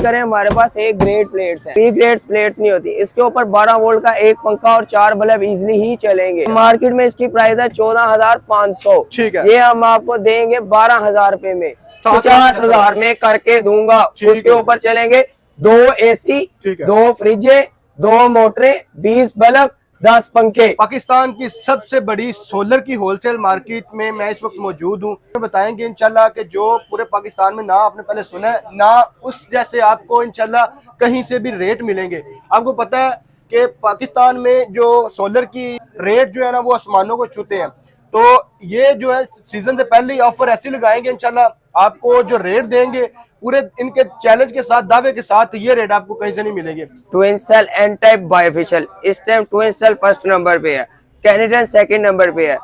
करें हमारे पास एक ग्रेड प्लेट्स है, बी ग्रेड प्लेट्स नहीं होती। इसके ऊपर 12 वोल्ट का एक पंखा और 4 बल्ब इजीली ही चलेंगे। मार्केट में इसकी प्राइस है 14,500। ठीक है, ये हम आपको देंगे 12,000 रुपए में, 50,000 में करके दूंगा। उसके ऊपर चलेंगे 2 AC, 2 फ्रिजे, 2 मोटरें, 20 बल्ब, 10 पंखे। पाकिस्तान की सबसे बड़ी सोलर की होलसेल मार्केट में मैं इस वक्त मौजूद हूँ। तो बताएंगे इंशाल्लाह कि जो पूरे पाकिस्तान में ना आपने पहले सुना है ना उस जैसे आपको इंशाल्लाह कहीं से भी रेट मिलेंगे। आपको पता है कि पाकिस्तान में जो सोलर की रेट जो है ना वो आसमानों को छूते हैं। तो ये जो है सीजन से पहले ही ऑफर ऐसे लगाएंगे इंशाल्लाह आपको जो रेट देंगे पूरे इनके चैलेंज के साथ, दावे के साथ, ये रेट आपको कहीं से नहीं मिलेंगे। Twin cell N type bifacial इस time twin cell first number पे है, कैनेडियन सेकंड नंबर पे है,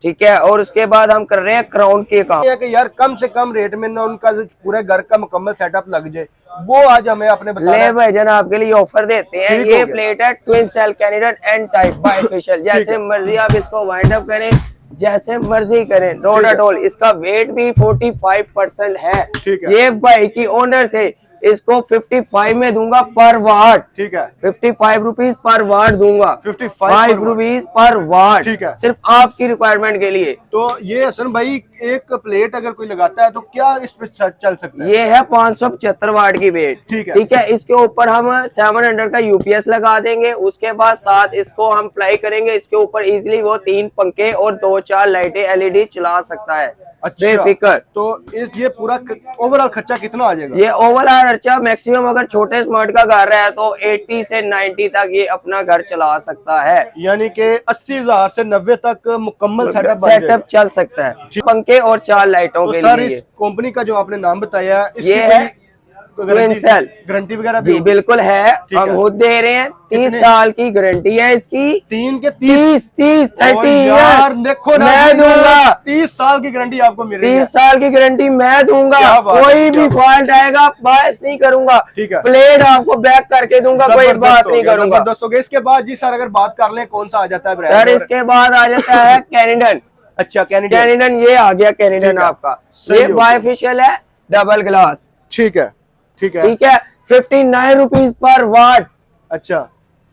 ठीक है। और उसके बाद हम कर रहे हैं क्राउन के काम। है कि यार कम से कम रेट में ना उनका पूरे घर का मुकम्मल सेटअप लग जाए, वो आज हमें अपने ले भाई जन आपके लिए ऑफर देते हैं। ये प्लेट है twin cell Canadian N type bifacial, जैसे मर्जी आप इसको वाइंड अप करें, जैसे मर्जी करें, नॉट एट ऑल। इसका वेट भी 45% है। ये भाई की ओनर से इसको 55 में दूंगा पर वाट, ठीक है। 55 रुपीज पर वाट दूंगा, 55 रुपीज पर वाट, ठीक है, सिर्फ आपकी रिक्वायरमेंट के लिए। तो ये हसन भाई एक प्लेट अगर कोई लगाता है तो क्या इस पे चल सकता है? ये है 575 वाट की बेट, ठीक है। इसके ऊपर हम 700 का यूपीएस लगा देंगे। उसके बाद साथ इसको हम अप्लाई करेंगे। इसके ऊपर इजीली वो 3 पंखे और 2-4 लाइटें एलईडी चला सकता है। अच्छा, बेफिक्र। तो ये पूरा ओवरऑल खर्चा कितना आ जाएगा? ये ओवरऑल खर्चा मैक्सिमम अगर छोटे स्मार्ट का घर है तो 80 से 90 तक ये अपना घर चला सकता है, यानी कि 80,000 से 90 तक मुकम्मल सेटअप चल सकता है पंखे और 4 लाइटों के सर लिए। इस कंपनी का जो आपने नाम बताया ये है ट्विन सेल, गारंटी वगैरह जी बिल्कुल है, हम खुद दे रहे हैं। 30 साल की गारंटी है इसकी। 30 यार देखो ना, मैं दूंगा 30 साल की गारंटी आपको मिल रही है। 30 साल की गारंटी मैं दूंगा। कोई भी फॉल्ट आएगा बायस नहीं करूंगा, ठीक है। प्लेट आपको बैक करके दूंगा, कोई बात नहीं करूंगा। दोस्तों इसके बाद जी सर अगर बात कर लें कौन सा आ जाता है सर? इसके बाद आ जाता है कैनेडियन। अच्छा, कैनेडियन ये आ गया कैनेडियन आपका। ये बायफेशियल है, डबल ग्लास, ठीक है, ठीक है, ठीक है। 59 रुपीज पर वाट। अच्छा,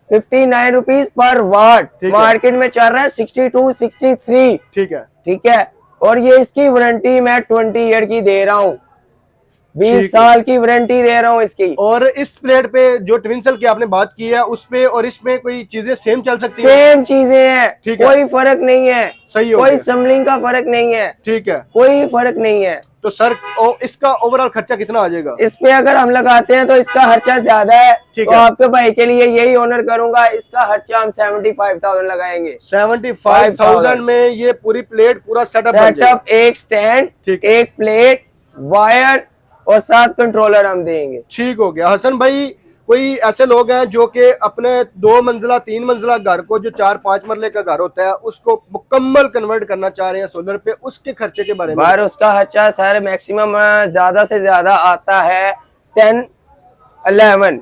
59 रुपीज पर वाट। मार्केट में चल रहा है 62, 63, ठीक है, ठीक है। और ये इसकी वारंटी मैं 20 ईयर की दे रहा हूँ, 20 साल की वारंटी दे रहा हूँ इसकी। और इस प्लेट पे जो ट्विन सेल की आपने बात की है उस पे और इसमें कोई चीजें सेम चल सकती है? सेम चीजें हैं, कोई फर्क नहीं है। सही, कोई समलिंग का फर्क नहीं है, ठीक है, कोई फर्क नहीं है। तो सर इसका ओवरऑल खर्चा कितना आ जाएगा? इस पे अगर हम लगाते हैं तो इसका खर्चा ज्यादा है, तो आपके भाई के लिए यही ऑनर करूंगा। इसका खर्चा हम 75,000 लगाएंगे। 75,000 में ये पूरी प्लेट पूरा सेटअप, एक स्टैंड, एक प्लेट, वायर और 7 कंट्रोलर हम देंगे। ठीक हो गया। हसन भाई कोई ऐसे लोग हैं जो कि अपने 2 मंजिला 3 मंजिला घर को जो 4-5 मरले का घर होता है उसको मुकम्मल कन्वर्ट करना चाह रहे हैं सोलर पे, उसके खर्चे के बारे में? बार उसका खर्चा सर मैक्सिमम ज्यादा से ज्यादा आता है 10-11,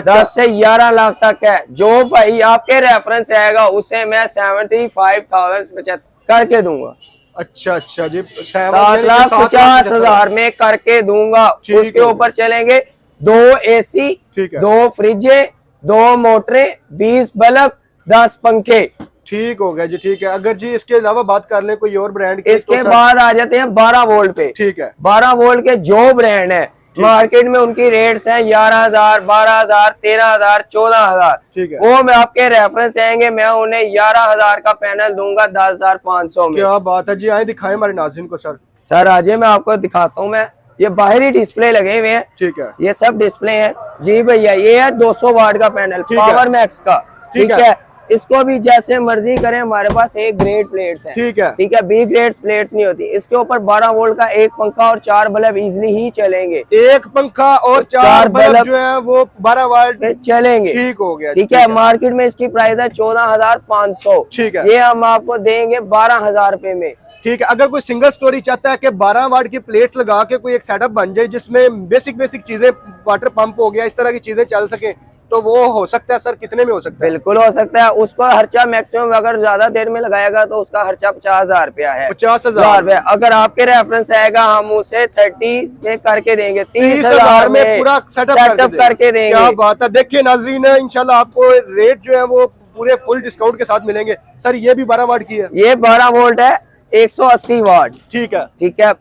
10 से 11 लाख तक है। जो भाई आपके रेफरेंस आएगा उसे मैं 75,000 करके दूंगा। अच्छा अच्छा जी, 7,50,000 में करके दूंगा। उसके ऊपर चलेंगे 2 AC, 2 फ्रिजे, 2 मोटरें, 20 बल्ब, 10 पंखे। ठीक हो गया जी, ठीक है। अगर जी इसके अलावा बात कर ले कोई और ब्रांड की, इसके बाद आ जाते हैं 12 वोल्ट पे। ठीक है, 12 वोल्ट के जो ब्रांड है मार्केट में उनकी रेट्स हैं 11,000, 12,000, 13,000, 14,000, ठीक है। वो मैं आपके रेफरेंस आएंगे, मैं उन्हें 11,000 का पैनल दूंगा 10,500 में। क्या बात है जी, आए दिखाए हमारे नाज़रीन को। सर आज मैं आपको दिखाता हूँ। मैं ये बाहरी डिस्प्ले लगे हुए हैं, ठीक है, ये सब डिस्प्ले हैं जी भैया। ये है 200 वाट का पैनल पावर मैक्स का, ठीक है। इसको भी जैसे मर्जी करें, हमारे पास एक ग्रेड प्लेट्स है, ठीक है, ठीक है। बी ग्रेड प्लेट्स नहीं होती। इसके ऊपर 12 वोल्ट का एक पंखा और 4 बल्ब इजीली ही चलेंगे। एक पंखा और 4 बल्ब जो है वो 12 वाट में चलेंगे, ठीक हो गया, ठीक है। मार्केट में इसकी प्राइस है 14,500, ठीक है। ये हम आपको देंगे 12,000 रुपए में, ठीक है। अगर कोई सिंगल स्टोरी चाहता है कि 12 वाट की प्लेट्स लगा के कोई एक सेटअप बन जाए जिसमें बेसिक चीजें, वाटर पंप हो गया, इस तरह की चीजें चल सके, तो वो हो सकता है सर, कितने में हो सकता है? बिल्कुल हो सकता है। उसको खर्चा मैक्सिमम अगर ज्यादा देर में लगाएगा तो उसका खर्चा 50,000 रुपया है। 50,000 रुपया। अगर आपके रेफरेंस आएगा हम उसे 30 में करके देंगे, 30,000 में पूरा सेटअप करके देंगे। क्या बात है। देखिए नाजरीन, इंशाल्लाह आपको रेट जो है वो पूरे फुल डिस्काउंट के साथ मिलेंगे। सर ये भी 12 वाट की है? ये 12 वोल्ट है, 180 वाट। ठीक है, ठीक है।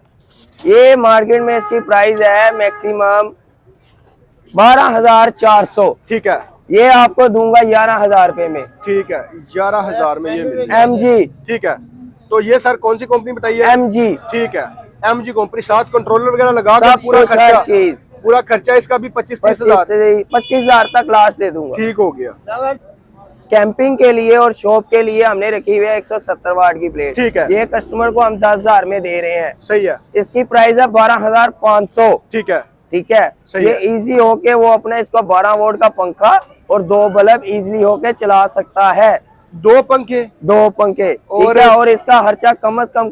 ये मार्केट में इसकी प्राइस है मैक्सिमम 12,400। ठीक है, ये आपको दूंगा 11,000 रुपए में। ठीक है, 11,000 में ये मिलेगा। MG। ठीक है, तो ये सर कौन सी कंपनी बताइए? MG। ठीक है, MG कंपनी, साथ कंट्रोलर वगैरह लगा के सब पूरा कुछ, खर्चा, हर चीज। पूरा खर्चा इसका भी 25,000 25,000 तक लास्ट दे दूंगा। ठीक हो गया। कैंपिंग के लिए और शॉप के लिए हमने रखी हुई है 170 वाट की प्लेट। ठीक है। ये कस्टमर को हम 10,000 में दे रहे हैं। सही है। इसकी प्राइस है 12,500। ठीक है, ठीक है। सही ये है। इजी होके वो अपना इसको 12 वोल्ट का पंखा और 2 बल्ब इजीली होके चला सकता है। 2 पंखे, 2 पंखे। और ठीक है। और इसका खर्चा कम से कम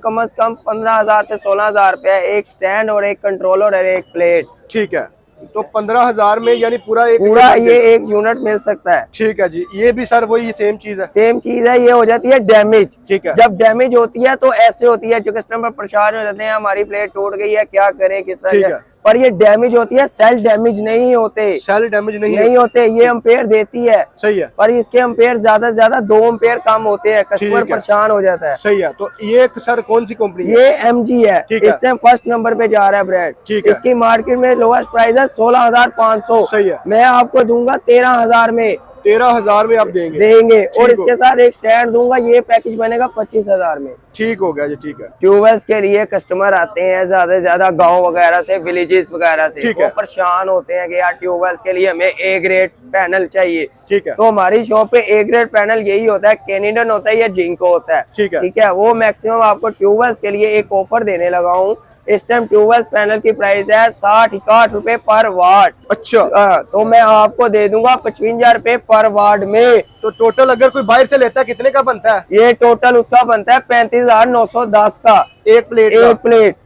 15,000 से 16,000 रुपया, एक स्टैंड और एक कंट्रोलर और एक प्लेट। ठीक है, तो 15,000 में यानी पूरा ये एक यूनिट मिल सकता है। ठीक है जी। ये भी सर वही सेम चीज है? सेम चीज है। ये हो जाती है डैमेज। ठीक है। जब डैमेज होती है तो ऐसे होती है, जो कस्टमर परेशान हो जाते हैं हमारी प्लेट टूट गई है, क्या करें, किस ठीक तरह। है। पर ये डैमेज होती है, सेल डैमेज नहीं होते। सेल डैमेज नहीं होते। ये एम्पेयर देती है। सही है। पर इसके एम्पेयर ज्यादा से ज्यादा 2 एम्पेयर कम होते हैं, कस्टमर परेशान हो जाता है। सही है। तो ये सर कौन सी कंपनी है? ये MG है। ठीक है। इस टाइम फर्स्ट नंबर पे जा रहा है ब्रांड। ठीक है। इसकी मार्केट में लोएस्ट प्राइस है 16,500। सही है। मैं आपको दूंगा 13,000 में। 13,000 में आप देंगे? और इसके साथ एक स्टैंड दूंगा। ये पैकेज बनेगा 25,000 में। ठीक हो गया जी। ठीक है। ट्यूबवेल्स के लिए कस्टमर आते हैं ज्यादा से ज्यादा गांव वगैरह से, विलेजेस वगैरह से। ठीक वो है। परेशान होते हैं कि यार ट्यूबवेल्स के लिए हमें A ग्रेड पैनल चाहिए। ठीक है। तो हमारी शॉप पे A ग्रेड पैनल यही होता है, कैनेडियन होता है या जिंको होता है। ठीक है। ठीक है। वो मैक्सिमम आपको ट्यूबवेल्स के लिए एक ऑफर देने लगा हूँ। इस टाइम ट्यूबवेल्स पैनल की प्राइस है 60-61 रुपए पर वाट। अच्छा। तो मैं आपको दे दूंगा 55,000 रुपए पर वाट में। तो टोटल अगर कोई बाहर से लेता है कितने का बनता है? ये टोटल उसका बनता है 35,910 का एक प्लेट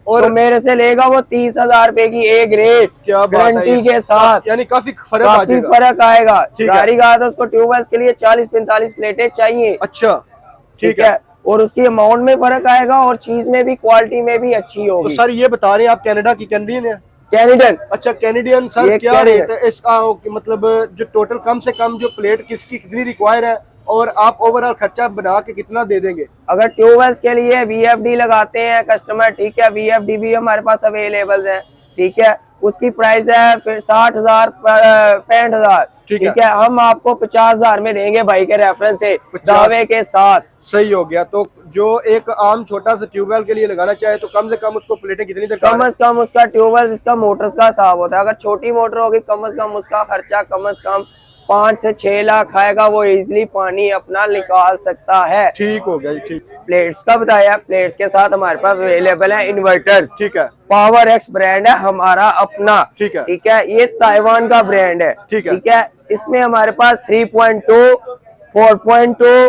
और तो मेरे से लेगा वो 30,000 रुपए की एक रेट, क्या गारंटी के साथ। यानी काफी फर्क आएगा। ठीक गाड़ी का तो उसको ट्यूबवेल्स के लिए 40-45 प्लेटें चाहिए। अच्छा, ठीक है। और उसकी अमाउंट में फर्क आएगा और चीज में भी, क्वालिटी में भी अच्छी होगी। तो सर ये बता रहे हैं आप कनाडा की, कैनेडियन है? कैनेडियन। अच्छा, कैनेडियन। सर क्या रेट है इसका? मतलब जो टोटल कम से कम जो प्लेट किसकी कितनी रिक्वायर है, और आप ओवरऑल खर्चा बना के कितना दे देंगे? अगर ट्यूबवेल्स के लिए VFD लगाते हैं कस्टमर, ठीक है, VFD भी हमारे पास अवेलेबल है। ठीक है। उसकी प्राइस है फिर 60,000 65,000। ठीक है। हम आपको 50,000 में देंगे भाई के रेफरेंस से, दावे के साथ। सही हो गया। तो जो एक आम छोटा सा ट्यूबवेल के लिए लगाना चाहे तो कम से कम उसको प्लेटें कितनी दरकार? कम से कम उसका ट्यूबवेल, इसका मोटर्स का हिसाब होता है। अगर छोटी मोटर होगी कम से कम उसका खर्चा कम से कम 5 से 6 लाख आएगा। वो इजिली पानी अपना निकाल सकता है। ठीक हो गया जी। ठीक। प्लेट्स का बताया, प्लेट्स के साथ हमारे पास अवेलेबल है इन्वर्टर्स। ठीक है। पावर एक्स ब्रांड है हमारा अपना। ठीक है। ठीक है। ये ताइवान का ब्रांड है। ठीक है। ठीक है। इसमें हमारे पास 3.2, 4.2,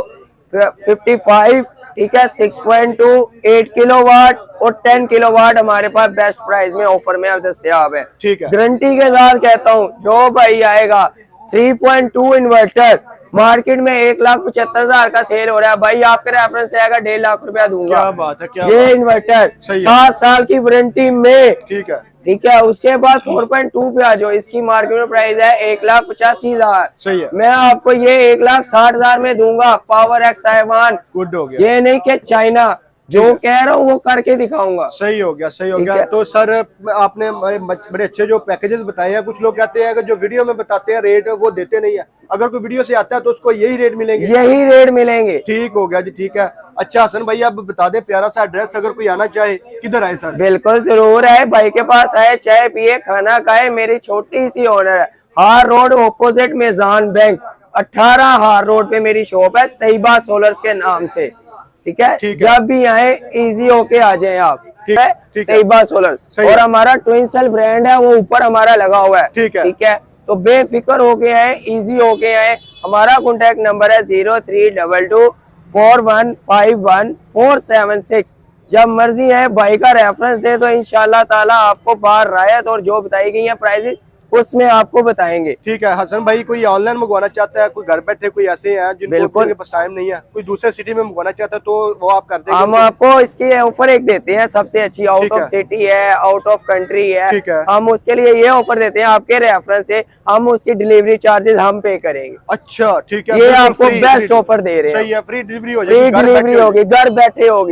55, ठीक है, 6.2, 8 किलोवाट और 10 किलोवाट हमारे पास बेस्ट प्राइस में ऑफर में दस्तयाब है। ठीक है। गारंटी के साथ कहता हूँ, जो भाई आएगा 3.2 इन्वर्टर मार्केट में 1,75,000 का सेल हो रहा है भाई, आपके रेफरेंस से आएगा 1.5 लाख रुपया दूंगा। क्या बात है, क्या ये बात इन्वर्टर सही है। 7 साल की वारंटी में। ठीक है। ठीक है। उसके बाद 4.2 पे आ जाओ। इसकी मार्केट में प्राइस है 1,85,000। सही है। मैं आपको ये 1,60,000 में दूंगा। Power x Taiwan. गुड हो गया। ये नहीं कि चाइना, जो कह रहा हूँ वो करके दिखाऊंगा। सही हो गया। सही हो गया। तो सर आपने बड़े अच्छे जो पैकेजेस बताए हैं। कुछ लोग कहते हैं कि जो वीडियो में बताते हैं रेट वो देते नहीं है, अगर कोई वीडियो से आता है तो उसको यही रेट मिलेंगे? यही रेट मिलेंगे। ठीक हो गया जी। ठीक है। अच्छा हसन भाई आप बता दें प्यारा सा एड्रेस, अगर कोई आना चाहे किधर आए सर? बिल्कुल जरूर है, भाई के पास आए, चाय पिए, खाना खाए। मेरी छोटी सी ऑनर है, हार रोड ऑपोजिट मेजान बैंक, 18 हार रोड पे मेरी शॉप है, तैयबा सोलर्स के नाम से। ठीक है। जब भी आए इजी होके आ जाए आप। ठीक है। तैयबा सोलर। और हमारा ट्विन सेल ब्रांड है, वो ऊपर हमारा लगा हुआ है। ठीक है। तो बेफिक्र होके आए, इजी होके आए। हमारा कॉन्टेक्ट नंबर है 0322415476। जब मर्जी है भाई का रेफरेंस दे तो इंशाल्लाह ताला आपको बाहर रायत और जो बताई गई है प्राइस उसमें आपको बताएंगे। ठीक है हसन भाई, कोई ऑनलाइन मंगवाना चाहता है, कोई घर बैठे कोई ऐसे हैं जिनको बिल्कुल। के पास टाइम नहीं है, कोई दूसरे सिटी में मंगवाना चाहता है तो वो आप कर देंगे? हम आपको इसकी ऑफर एक देते हैं सबसे अच्छी, आउट ठीक ऑफ है। सिटी है, आउट ऑफ कंट्री है, ठीक है। हम उसके लिए ये ऑफर देते हैं आपके रेफरेंस से, हम उसकी डिलीवरी चार्जेस हम पे करेंगे। अच्छा ठीक है, ये बिल्कुल आपको free- बेस्ट free- ऑफर दे रहे हैं, सही है, फ्री डिलीवरी हो फ्री जाएगी, घर बैठे डिलीवरी हो होगी, घर बैठे होगी।